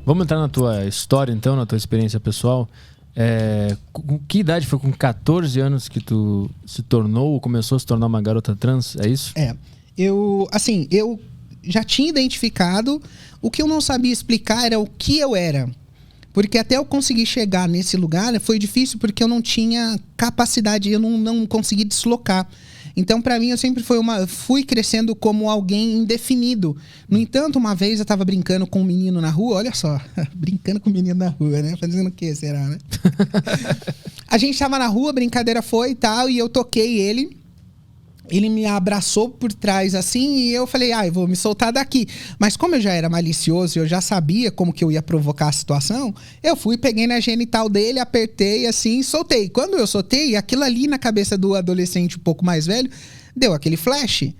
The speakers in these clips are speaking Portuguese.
Vamos entrar na tua história, então, na tua experiência pessoal. Com que idade foi? Com 14 anos que tu se tornou ou começou a se tornar uma garota trans? É isso? Eu já tinha identificado. O que eu não sabia explicar era o que eu era. Porque até eu conseguir chegar nesse lugar foi difícil porque eu não tinha capacidade, eu não consegui deslocar. Então, pra mim, eu sempre fui crescendo como alguém indefinido. No entanto, uma vez eu tava brincando com um menino na rua, olha só, brincando com um menino na rua, né? Fazendo o quê, será, né? A gente tava na rua, brincadeira foi e tal, e eu toquei ele. Ele me abraçou por trás assim e eu falei, eu vou me soltar daqui. Mas como eu já era malicioso e eu já sabia como que eu ia provocar a situação, eu fui, peguei na genital dele, apertei assim e soltei. Quando eu soltei, aquilo ali na cabeça do adolescente um pouco mais velho, deu aquele flash.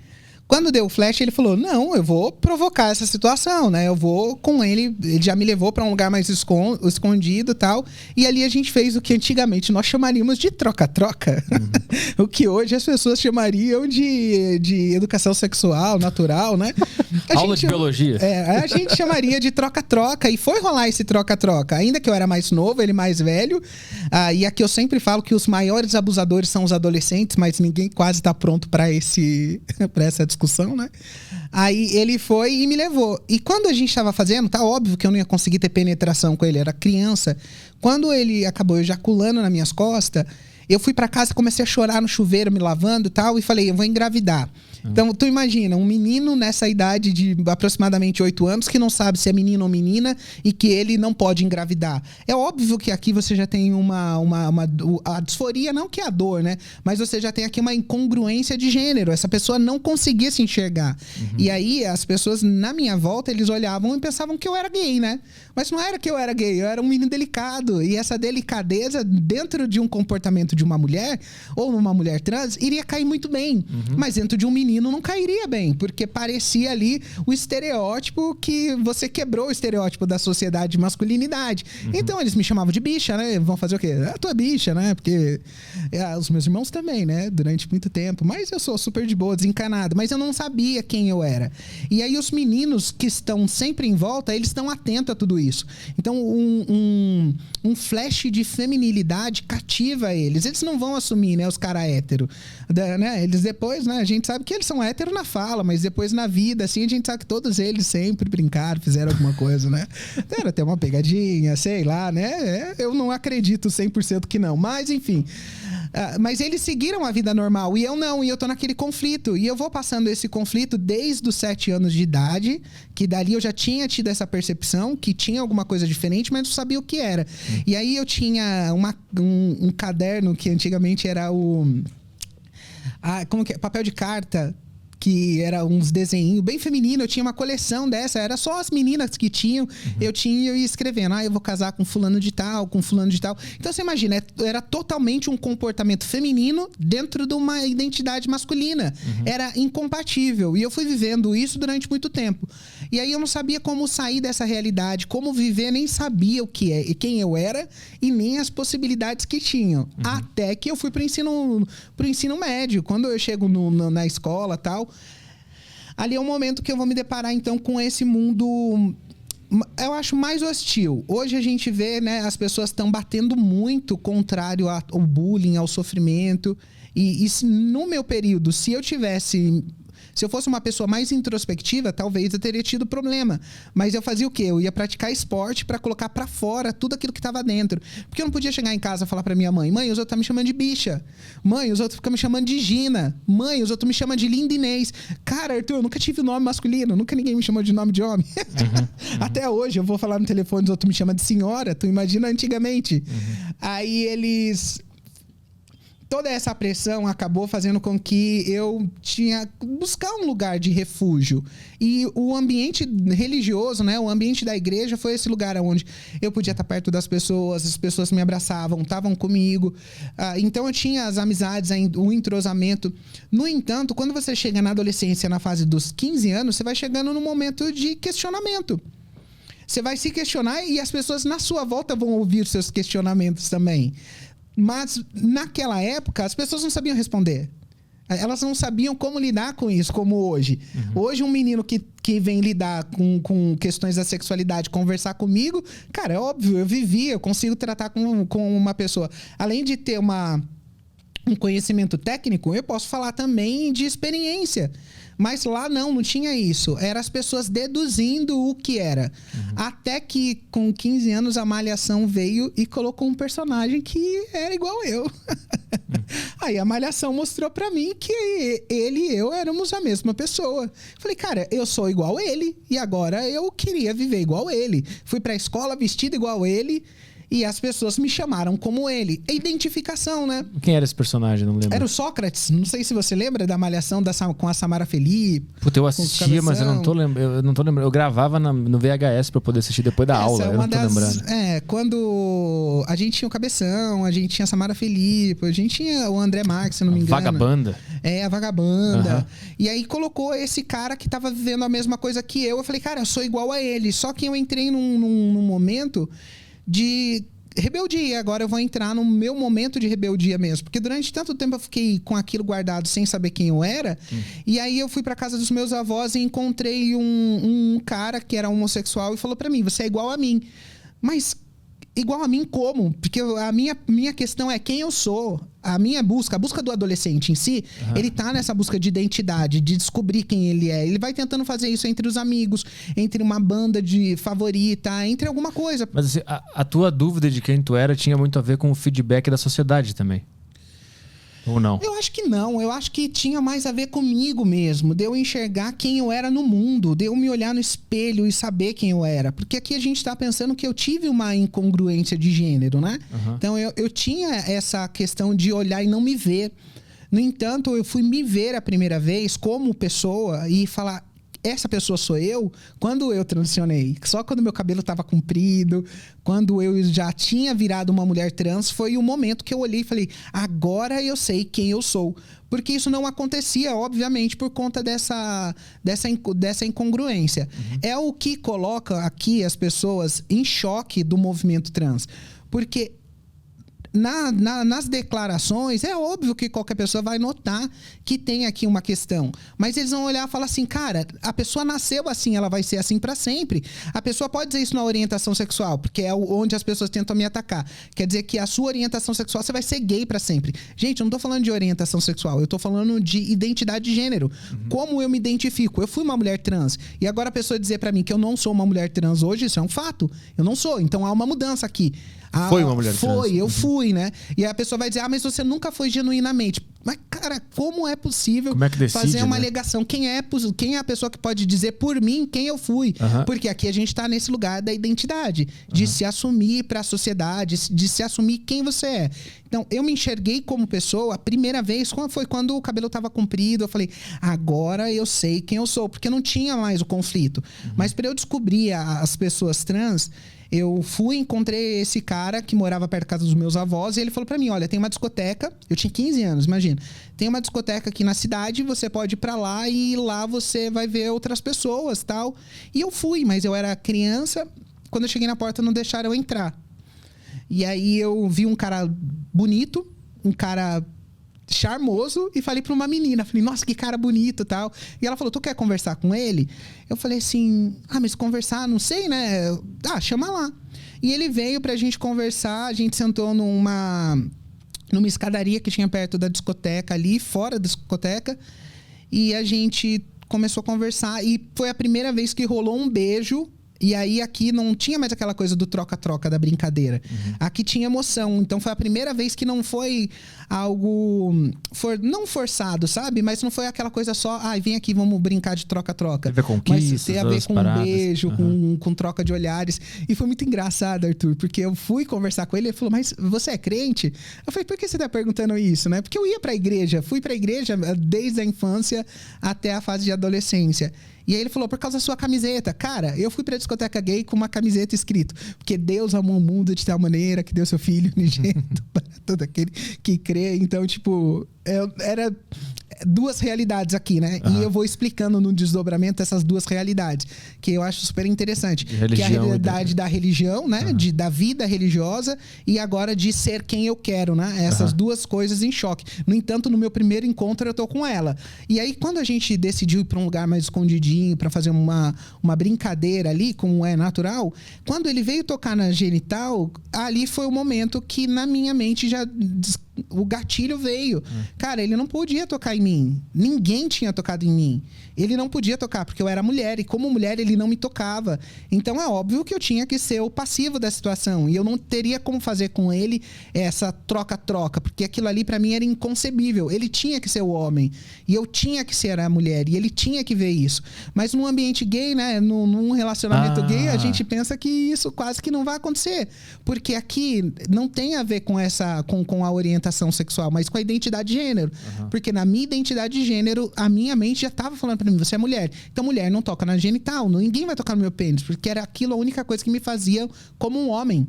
Quando deu o flash, ele falou, não, eu vou provocar essa situação, né? Eu vou com ele já me levou para um lugar mais escondido e tal. E ali a gente fez o que antigamente nós chamaríamos de troca-troca. Uhum. O que hoje as pessoas chamariam de educação sexual, natural, né? Aula de biologia. A gente chamaria de troca-troca. E foi rolar esse troca-troca. Ainda que eu era mais novo, ele mais velho. E aqui eu sempre falo que os maiores abusadores são os adolescentes, mas ninguém quase está pronto para essa discussão, né? Aí ele foi e me levou. E quando a gente estava fazendo, tá óbvio que eu não ia conseguir ter penetração com ele, era criança. Quando ele acabou ejaculando nas minhas costas, eu fui para casa, comecei a chorar no chuveiro, me lavando e tal, e falei, eu vou engravidar. Então, tu imagina, um menino nessa idade de aproximadamente 8 anos que não sabe se é menino ou menina e que ele não pode engravidar. É óbvio que aqui você já tem a disforia, não que é a dor, né? Mas você já tem aqui uma incongruência de gênero. Essa pessoa não conseguia se enxergar. Uhum. E aí, as pessoas na minha volta, eles olhavam e pensavam que eu era gay, né? Mas não era que eu era gay, eu era um menino delicado. E essa delicadeza, dentro de um comportamento de uma mulher, ou numa mulher trans, iria cair muito bem. Uhum. Mas dentro de um menino não cairia bem, porque parecia ali o estereótipo que você quebrou o estereótipo da sociedade de masculinidade. Uhum. Então eles me chamavam de bicha, né? Vão fazer o quê? Tu é bicha, né? Porque os meus irmãos também, né? Durante muito tempo. Mas eu sou super de boa, desencanado. Mas eu não sabia quem eu era. E aí os meninos que estão sempre em volta, eles estão atentos a tudo isso. Então um flash de feminilidade cativa eles. Eles não vão assumir, né? Os caras hétero. Né? Eles depois, né? A gente sabe que eles são héteros na fala, mas depois na vida, assim, a gente sabe que todos eles sempre brincaram, fizeram alguma coisa, né? Era até uma pegadinha, sei lá, né? Eu não acredito 100% que não, mas enfim. Mas eles seguiram a vida normal e eu não, e eu tô naquele conflito. E eu vou passando esse conflito desde os 7 anos de idade, que dali eu já tinha tido essa percepção que tinha alguma coisa diferente, mas não sabia o que era. E aí eu tinha um caderno que antigamente era como que é? Papel de carta, que era uns desenhinhos bem feminino. Eu tinha uma coleção dessa, era só as meninas que tinham. Uhum. Eu ia escrevendo, eu vou casar com fulano de tal, com fulano de tal. Então você imagina, era totalmente um comportamento feminino dentro de uma identidade masculina. Uhum. Era incompatível. E eu fui vivendo isso durante muito tempo. E aí eu não sabia como sair dessa realidade, como viver, nem sabia o que é, e quem eu era, e nem as possibilidades que tinham. Uhum. Até que eu fui pro ensino médio. Quando eu chego na escola e tal, ali é o momento que eu vou me deparar, então, com esse mundo, eu acho, mais hostil. Hoje a gente vê, né, as pessoas estão batendo muito contrário ao bullying, ao sofrimento. E no meu período, se eu fosse uma pessoa mais introspectiva, talvez eu teria tido problema. Mas eu fazia o quê? Eu ia praticar esporte para colocar para fora tudo aquilo que estava dentro. Porque eu não podia chegar em casa e falar para minha mãe, os outros estão me chamando de bicha. Mãe, os outros ficam me chamando de Gina. Mãe, os outros me chamam de Linda Inês. Cara, Arthur, eu nunca tive nome masculino. Nunca ninguém me chamou de nome de homem. Uhum. Até hoje, eu vou falar no telefone, os outros me chamam de senhora. Tu imagina antigamente. Uhum. Aí eles... Toda essa pressão acabou fazendo com que eu buscar um lugar de refúgio. E o ambiente religioso, né, o ambiente da igreja foi esse lugar onde eu podia estar perto das pessoas, as pessoas me abraçavam, estavam comigo. Então eu tinha as amizades, o entrosamento. No entanto, quando você chega na adolescência, na fase dos 15 anos, você vai chegando num momento de questionamento. Você vai se questionar e as pessoas na sua volta vão ouvir seus questionamentos também. Mas naquela época as pessoas não sabiam responder. Elas não sabiam como lidar com isso, como hoje. Hoje, um menino que vem lidar com questões da sexualidade, conversar comigo, cara, é óbvio, eu consigo tratar com uma pessoa. Além de ter um conhecimento técnico, eu posso falar também de experiência. Mas lá não tinha isso. Era as pessoas deduzindo o que era. Até que, com 15 anos, a Malhação veio e colocou um personagem que era igual eu. Aí a Malhação mostrou pra mim que ele e eu éramos a mesma pessoa. Falei, cara, eu sou igual ele. E agora eu queria viver igual ele. Fui pra escola vestido igual ele. E as pessoas me chamaram como ele. É identificação, né? Quem era esse personagem? Não lembro. Era o Sócrates. Não sei se você lembra da Malhação com a Samara Felipe. Puta, eu assistia, mas eu não tô lembrando. Eu gravava no VHS pra poder assistir depois da aula. Eu não tô lembrando. Quando a gente tinha o Cabeção, a gente tinha a Samara Felipe, a gente tinha o André Marques, se não me engano. Vagabanda. A Vagabanda. E aí colocou esse cara que tava vivendo a mesma coisa que eu. Eu falei, cara, eu sou igual a ele. Só que eu entrei num momento de rebeldia. Agora eu vou entrar no meu momento de rebeldia mesmo. Porque durante tanto tempo eu fiquei com aquilo guardado sem saber quem eu era. E aí eu fui pra casa dos meus avós e encontrei um cara que era homossexual e falou pra mim, você é igual a mim. Mas igual a mim como? Porque a minha questão é quem eu sou. A minha busca, a busca do adolescente em si, ele tá nessa busca de identidade, de descobrir quem ele é. Ele vai tentando fazer isso entre os amigos, entre uma banda de favorita, entre alguma coisa. Mas assim, a tua dúvida de quem tu era tinha muito a ver com o feedback da sociedade também. Ou não? Eu acho que não. Eu acho que tinha mais a ver comigo mesmo. De eu enxergar quem eu era no mundo. De eu me olhar no espelho e saber quem eu era. Porque aqui a gente tá pensando que eu tive uma incongruência de gênero, né? Então eu tinha essa questão de olhar e não me ver. No entanto, eu fui me ver a primeira vez como pessoa e falar... Essa pessoa sou eu quando eu transicionei. Só quando meu cabelo estava comprido, quando eu já tinha virado uma mulher trans, foi o momento que eu olhei e falei, agora eu sei quem eu sou. Porque isso não acontecia, obviamente, por conta dessa incongruência. É o que coloca aqui as pessoas em choque do movimento trans. Porque... nas declarações, é óbvio que qualquer pessoa vai notar que tem aqui uma questão. Mas eles vão olhar e falar assim, cara, a pessoa nasceu assim, ela vai ser assim pra sempre. A pessoa pode dizer isso na orientação sexual, porque é onde as pessoas tentam me atacar. Quer dizer que a sua orientação sexual, você vai ser gay pra sempre. Gente, eu não tô falando de orientação sexual, eu tô falando de identidade de gênero. Como eu me identifico? Eu fui uma mulher trans. E agora a pessoa dizer pra mim que eu não sou uma mulher trans hoje, isso é um fato. Eu não sou. Então há uma mudança aqui. Foi uma mulher trans. Eu fui, né? E a pessoa vai dizer, mas você nunca foi genuinamente. Mas, cara, como é possível fazer uma alegação? Quem é a pessoa que pode dizer por mim quem eu fui? Porque aqui a gente tá nesse lugar da identidade, de se assumir para a sociedade, de se assumir quem você é. Então, eu me enxerguei como pessoa a primeira vez foi quando o cabelo tava comprido. Eu falei, agora eu sei quem eu sou, porque não tinha mais o conflito. Mas para eu descobrir as pessoas trans, eu encontrei esse cara que morava perto da casa dos meus avós e ele falou pra mim, olha, tem uma discoteca, eu tinha 15 anos, imagina, tem uma discoteca aqui na cidade, você pode ir pra lá e lá você vai ver outras pessoas, tal. E eu fui, mas eu era criança, quando eu cheguei na porta não deixaram eu entrar. E aí eu vi um cara bonito, um cara charmoso e falei pra uma menina, falei, nossa, que cara bonito e tal. E ela falou, tu quer conversar com ele? Eu falei assim, mas conversar, não sei, né? Chama lá. E ele veio pra gente conversar, a gente sentou numa escadaria que tinha perto da discoteca ali, fora da discoteca, e a gente começou a conversar e foi a primeira vez que rolou um beijo. E aí aqui não tinha mais aquela coisa do troca-troca, da brincadeira. Aqui tinha emoção. Então foi a primeira vez que não foi algo... não forçado, sabe? Mas não foi aquela coisa só... vem aqui, vamos brincar de troca-troca. Teve conquistas, mas tem a ver com paradas. Um beijo, com troca de olhares. E foi muito engraçado, Arthur. Porque eu fui conversar com ele e ele falou, mas você é crente? Eu falei, por que você tá perguntando isso, né? Porque eu ia pra igreja. Fui pra igreja desde a infância até a fase de adolescência. E aí ele falou, por causa da sua camiseta. Cara, eu fui pra discoteca gay com uma camiseta escrito, porque Deus amou o mundo de tal maneira que deu seu filho unigênito para todo aquele que crê. Então, tipo, duas realidades aqui, né? E eu vou explicando no desdobramento essas duas realidades, que eu acho super interessante. Que é a realidade da religião, né? Da vida religiosa e agora de ser quem eu quero, né? Essas duas coisas em choque. No entanto, no meu primeiro encontro, eu tô com ela. E aí, quando a gente decidiu ir para um lugar mais escondidinho, para fazer uma brincadeira ali, como é natural, quando ele veio tocar na genital, ali foi o momento que na minha mente já... o gatilho veio. Cara, ele não podia tocar em mim. Ninguém tinha tocado em mim. Ele não podia tocar porque eu era mulher. E como mulher, ele não me tocava. Então é óbvio que eu tinha que ser o passivo da situação. E eu não teria como fazer com ele essa troca-troca. Porque aquilo ali pra mim era inconcebível. Ele tinha que ser o homem. E eu tinha que ser a mulher. E ele tinha que ver isso. Mas num ambiente gay, né? Num relacionamento gay, a gente pensa que isso quase que não vai acontecer. Porque aqui não tem a ver com com a orientação sexual, mas com a identidade de gênero. Porque na minha identidade de gênero, a minha mente já estava falando pra mim, você é mulher. Então mulher não toca na genital, ninguém vai tocar no meu pênis, porque era aquilo a única coisa que me fazia como um homem.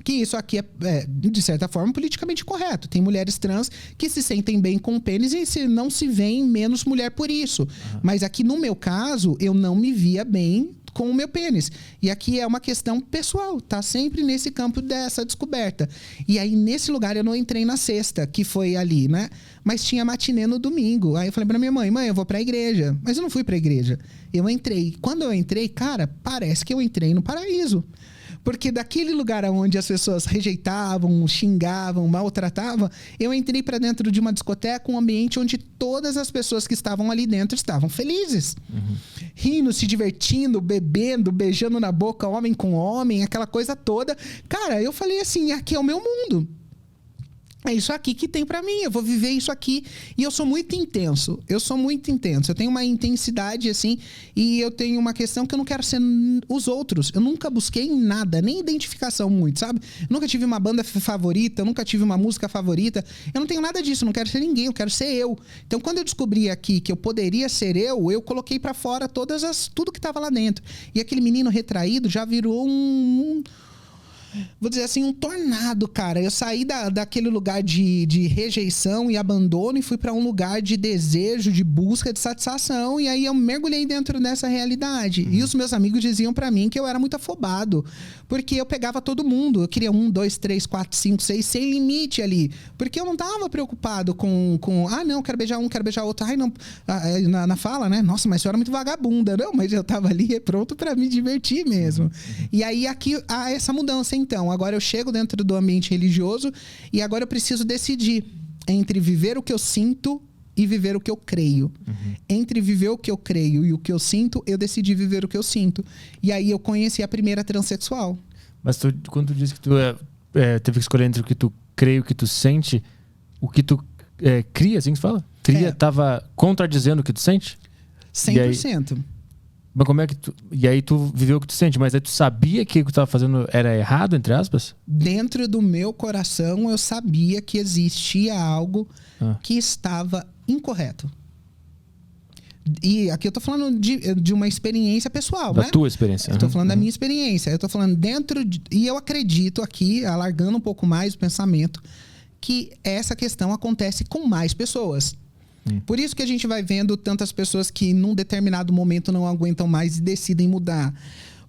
Que isso aqui é, de certa forma, politicamente correto. Tem mulheres trans que se sentem bem com o pênis e não se veem menos mulher por isso. Mas aqui no meu caso, eu não me via bem com o meu pênis. E aqui é uma questão pessoal, tá sempre nesse campo dessa descoberta. E aí, nesse lugar, eu não entrei na sexta, que foi ali, né? Mas tinha matinê no domingo. Aí eu falei pra minha mãe, eu vou pra igreja. Mas eu não fui pra igreja. Eu entrei. Quando eu entrei, cara, parece que eu entrei no paraíso. Porque daquele lugar onde as pessoas rejeitavam, xingavam, maltratavam, eu entrei para dentro de uma discoteca, um ambiente onde todas as pessoas que estavam ali dentro estavam felizes. Rindo, se divertindo, bebendo, beijando na boca, homem com homem, aquela coisa toda. Cara, eu falei assim, aqui é o meu mundo. É isso aqui que tem pra mim, eu vou viver isso aqui. E eu sou muito intenso. Eu tenho uma intensidade, assim, e eu tenho uma questão que eu não quero ser os outros. Eu nunca busquei em nada, nem identificação muito, sabe? Eu nunca tive uma banda favorita, eu nunca tive uma música favorita. Eu não tenho nada disso, eu não quero ser ninguém, eu quero ser eu. Então, quando eu descobri aqui que eu poderia ser eu coloquei pra fora tudo que tava lá dentro. E aquele menino retraído já virou vou dizer assim, um tornado, cara. Eu saí daquele lugar de rejeição e abandono e fui pra um lugar de desejo, de busca, de satisfação. E aí eu mergulhei dentro dessa realidade. E os meus amigos diziam pra mim que eu era muito afobado. Porque eu pegava todo mundo. Eu queria 1, 2, 3, 4, 5, 6, sem limite ali. Porque eu não tava preocupado com não, quero beijar um, quero beijar outro. Ai, não. Na fala, né? Nossa, mas a senhora é muito vagabunda. Não, mas eu tava ali pronto pra me divertir mesmo. E aí aqui há essa mudança, então. Agora eu chego dentro do ambiente religioso e agora eu preciso decidir entre viver o que eu sinto e viver o que eu creio. Entre viver o que eu creio e o que eu sinto, eu decidi viver o que eu sinto. E aí eu conheci a primeira transexual. Mas quando tu disse que tu teve que escolher entre o que tu crê e o que tu sente, o que tu cria, assim que se fala? Cria, tava contradizendo o que tu sente? 100%. Mas como é que tu... E aí tu viveu o que tu sente, mas aí tu sabia que o que tu tava fazendo era errado, entre aspas? Dentro do meu coração, eu sabia que existia algo que estava incorreto. E aqui eu tô falando de uma experiência pessoal, né? Da tua experiência. Eu tô falando da minha experiência. Eu tô falando e eu acredito aqui, alargando um pouco mais o pensamento, que essa questão acontece com mais pessoas. Por isso que a gente vai vendo tantas pessoas que num determinado momento não aguentam mais e decidem mudar.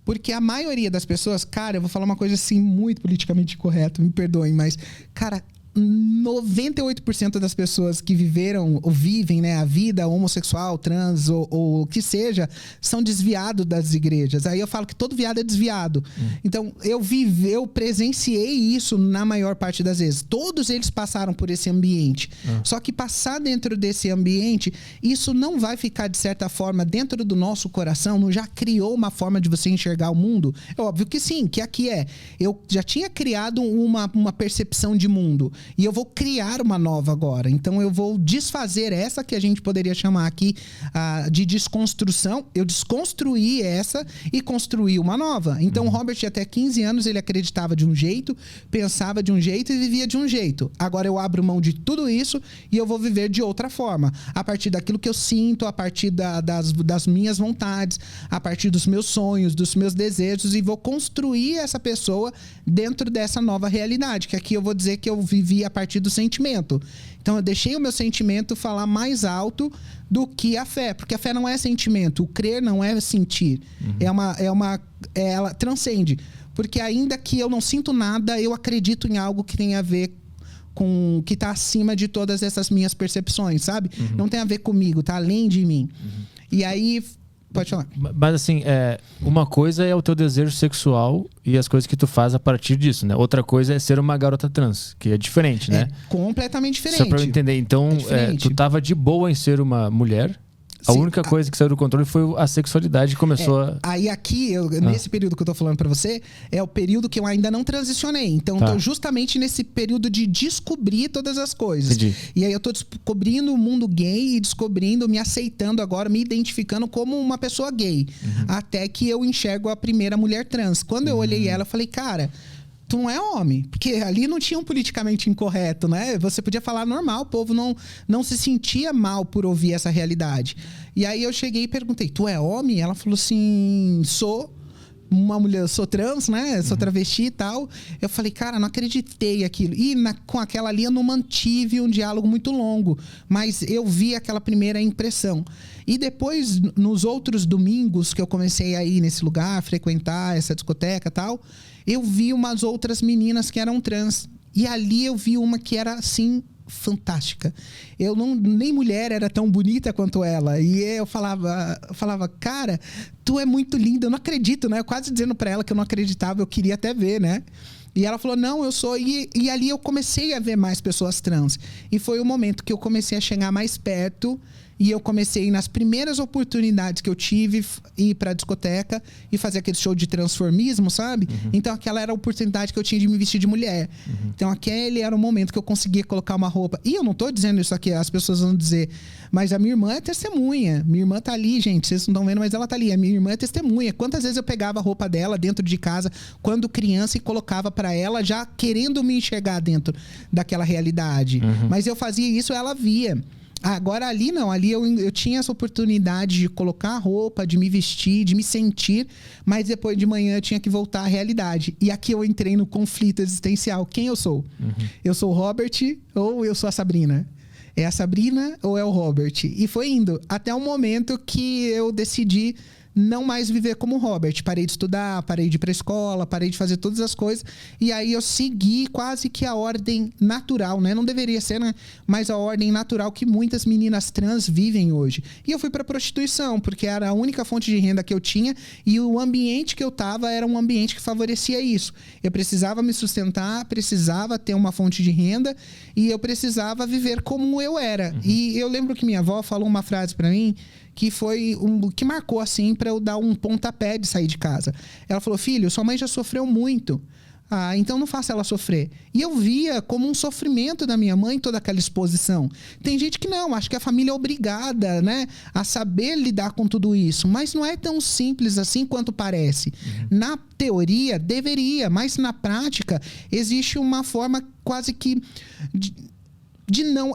Porque a maioria das pessoas, cara, eu vou falar uma coisa assim muito politicamente correta, me perdoem, mas, cara, 98% das pessoas que viveram ou vivem, né, a vida homossexual, trans ou o que seja, são desviados das igrejas. Aí eu falo que todo viado é desviado. Então, eu presenciei isso na maior parte das vezes. Todos eles passaram por esse ambiente. Só que passar dentro desse ambiente, isso não vai ficar, de certa forma, dentro do nosso coração? Não já criou uma forma de você enxergar o mundo? É óbvio que sim, que aqui eu já tinha criado uma percepção de mundo. E eu vou criar uma nova agora. Então eu vou desfazer essa que a gente poderia chamar aqui de desconstrução. Eu desconstruí essa e construí uma nova. Então o Robert, até 15 anos, ele acreditava de um jeito, pensava de um jeito e vivia de um jeito. Agora eu abro mão de tudo isso e eu vou viver de outra forma. A partir daquilo que eu sinto, a partir das minhas vontades, a partir dos meus sonhos, dos meus desejos, e vou construir essa pessoa dentro dessa nova realidade. Que aqui eu vou dizer que eu vivo vivi a partir do sentimento. Então eu deixei o meu sentimento falar mais alto do que a fé, porque a fé não é sentimento, o crer não é sentir. Ela transcende, porque ainda que eu não sinto nada, eu acredito em algo que tem a ver com que está acima de todas essas minhas percepções, sabe? Não tem a ver comigo, tá além de mim. E aí, pode falar. Mas assim, uma coisa é o teu desejo sexual e as coisas que tu faz a partir disso, né? Outra coisa é ser uma garota trans, que é diferente, né? Completamente diferente. Só pra eu entender, então, tu tava de boa em ser uma mulher? A única coisa que saiu do controle foi a sexualidade que começou a... Aí aqui, nesse período que eu tô falando pra você, é o período que eu ainda não transicionei. Então, tô justamente nesse período de descobrir todas as coisas. Entendi. E aí eu tô descobrindo o mundo gay e descobrindo, me aceitando agora, me identificando como uma pessoa gay. Até que eu enxergo a primeira mulher trans. Quando eu olhei ela, eu falei, cara... Tu não é homem, porque ali não tinha um politicamente incorreto, né? Você podia falar normal, o povo não se sentia mal por ouvir essa realidade. E aí eu cheguei e perguntei, tu é homem? Ela falou assim, sou uma mulher, sou trans, né? Sou travesti e tal. Eu falei, cara, não acreditei aquilo. E com aquela ali eu não mantive um diálogo muito longo, mas eu vi aquela primeira impressão. E depois, nos outros domingos que eu comecei a ir nesse lugar, frequentar essa discoteca e tal, eu vi umas outras meninas que eram trans. E ali eu vi uma que era, assim, fantástica. Nem mulher era tão bonita quanto ela. E eu falava, cara, tu é muito linda. Eu não acredito, né? Eu quase dizendo pra ela que eu não acreditava, eu queria até ver, né? E ela falou, não, eu sou... E ali eu comecei a ver mais pessoas trans. E foi o momento que eu comecei a chegar mais perto... E eu comecei, nas primeiras oportunidades que eu tive, ir pra discoteca e fazer aquele show de transformismo, sabe? Então, aquela era a oportunidade que eu tinha de me vestir de mulher. Então, aquele era o momento que eu conseguia colocar uma roupa. E eu não tô dizendo isso aqui, as pessoas vão dizer... Mas a minha irmã é testemunha. Minha irmã tá ali, gente. Vocês não estão vendo, mas ela tá ali. A minha irmã é testemunha. Quantas vezes eu pegava a roupa dela dentro de casa, quando criança, e colocava pra ela, já querendo me enxergar dentro daquela realidade. Mas eu fazia isso, ela via. Agora ali não, ali eu tinha essa oportunidade de colocar a roupa, de me vestir, de me sentir, mas depois de manhã eu tinha que voltar à realidade. E aqui eu entrei no conflito existencial. Quem eu sou? Eu sou o Robert ou eu sou a Sabrina? É a Sabrina ou é o Robert? E foi indo até o momento que eu decidi não mais viver como Robert. Parei de estudar, parei de ir pra escola, parei de fazer todas as coisas. E aí eu segui quase que a ordem natural, né? Não deveria ser, né? Mas a ordem natural que muitas meninas trans vivem hoje. E eu fui pra prostituição, porque era a única fonte de renda que eu tinha e o ambiente que eu tava era um ambiente que favorecia isso. Eu precisava me sustentar, precisava ter uma fonte de renda e eu precisava viver como eu era. E eu lembro que minha avó falou uma frase pra mim que foi que marcou assim para eu dar um pontapé de sair de casa. Ela falou, filho, sua mãe já sofreu muito. Então não faça ela sofrer. E eu via como um sofrimento da minha mãe toda aquela exposição. Tem gente que não, acho que a família é obrigada, né, a saber lidar com tudo isso. Mas não é tão simples assim quanto parece. Na teoria, deveria, mas na prática, existe uma forma quase que...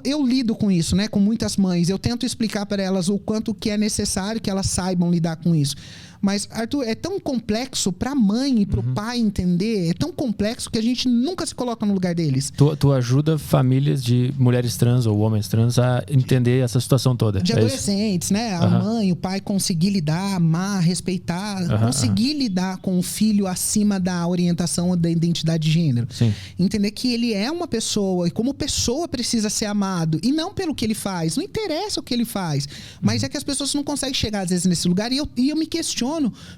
eu lido com isso, né? Com muitas mães. Eu tento explicar para elas o quanto que é necessário que elas saibam lidar com isso. Mas, Arthur, é tão complexo para a mãe e para o pai entender. É tão complexo que a gente nunca se coloca no lugar deles. Tu ajuda famílias de mulheres trans ou homens trans a entender essa situação toda. De adolescentes, né? A mãe, o pai conseguir lidar, amar, respeitar. Conseguir lidar com o filho acima da orientação ou da identidade de gênero. Sim. Entender que ele é uma pessoa e como pessoa precisa ser amado. E não pelo que ele faz. Não interessa o que ele faz. Mas é que as pessoas não conseguem chegar às vezes nesse lugar. E eu me questiono.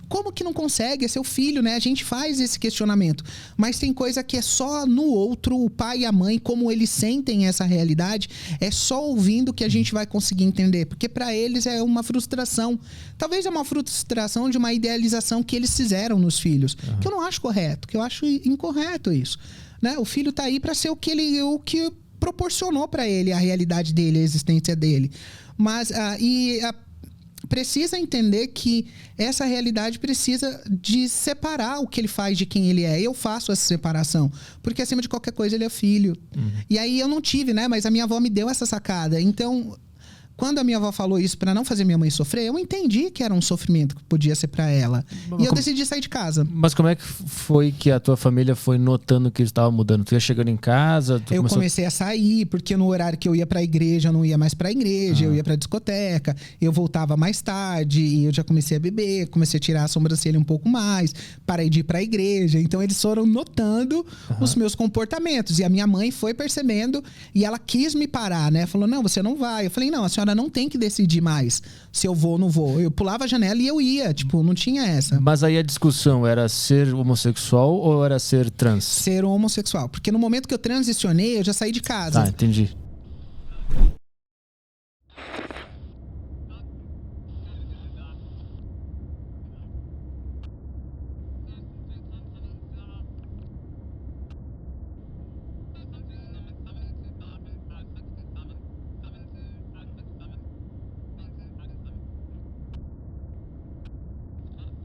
Como que não consegue? É seu filho, né? A gente faz esse questionamento. Mas tem coisa que é só no outro, o pai e a mãe, como eles sentem essa realidade, é só ouvindo que a gente vai conseguir entender. Porque para eles é uma frustração. Talvez é uma frustração de uma idealização que eles fizeram nos filhos. Que eu não acho correto, que eu acho incorreto isso. Né? O filho tá aí para ser o que proporcionou para ele a realidade dele, a existência dele. Mas precisa entender que essa realidade precisa de separar o que ele faz de quem ele é. Eu faço essa separação, porque acima de qualquer coisa ele é filho. E aí eu não tive, né? Mas a minha avó me deu essa sacada. Então, Quando a minha avó falou isso pra não fazer minha mãe sofrer, eu entendi que era um sofrimento que podia ser pra ela. E eu decidi sair de casa. Mas como é que foi que a tua família foi notando que estava mudando? Tu ia chegando em casa? Eu comecei a sair, porque no horário que eu ia pra igreja, eu não ia mais pra igreja, eu ia pra discoteca, eu voltava mais tarde, e eu já comecei a beber, comecei a tirar a sobrancelha um pouco mais, parei de ir pra igreja. Então eles foram notando os meus comportamentos. E a minha mãe foi percebendo, e ela quis me parar, né? Falou, não, você não vai. Eu falei, não, a senhora não tem que decidir mais se eu vou ou não vou. Eu pulava a janela e eu ia, tipo, não tinha essa. Mas aí a discussão era ser homossexual ou era ser trans? Ser homossexual. Porque no momento que eu transicionei, eu já saí de casa. Tá, entendi.